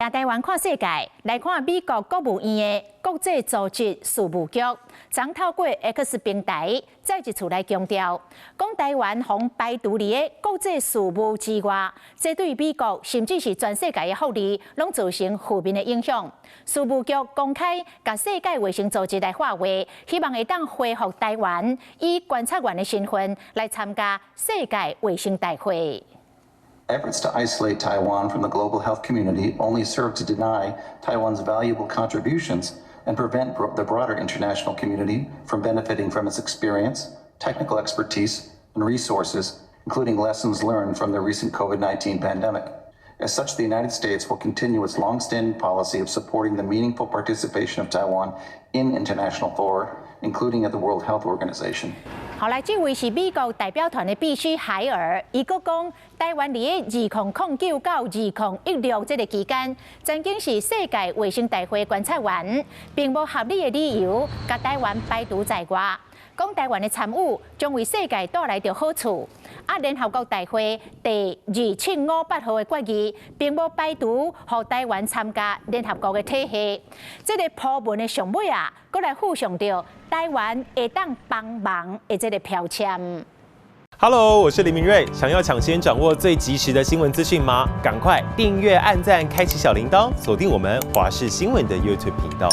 亚台湾看世界，来看美国国务院的国际组织事务局，曾透过 X 平台再一次来强调，讲台湾防排除里的国际事务之外，这对美国甚至是全世界的福利，拢造成负面的影响。事务局公开甲世界卫生组织来发话，希望会当恢复台湾以观察员的身份来参加世界卫生大会。 Efforts to isolate Taiwan from the global health community only serve to deny Taiwan's valuable contributions and prevent the broader international community from benefiting from its experience, technical expertise, and resources, including lessons learned from the recent COVID-19 pandemic. As such, the United States will continue its long-standing policy of supporting the meaningful participation of Taiwan in international fora, including at the World Health Organization. 后来，这位是美国代表团的秘书海尔，伊阁讲，台湾伫2009到2016这个期间，曾经是世界卫生大会观察员，并无合理的理由，甲台湾排除在外。讲台湾的参与将为世界带来着好处。联合国大会第2758号的决议，并无排除让台湾参加联合国的体系。这个铺文的上尾啊，阁来附上着台湾会当帮忙的这个标签。Hello， 我是林明瑞。想要抢先掌握最及时的新闻资讯吗？赶快订阅、按赞、开启小铃铛，锁定我们华视新闻的 YouTube 频道。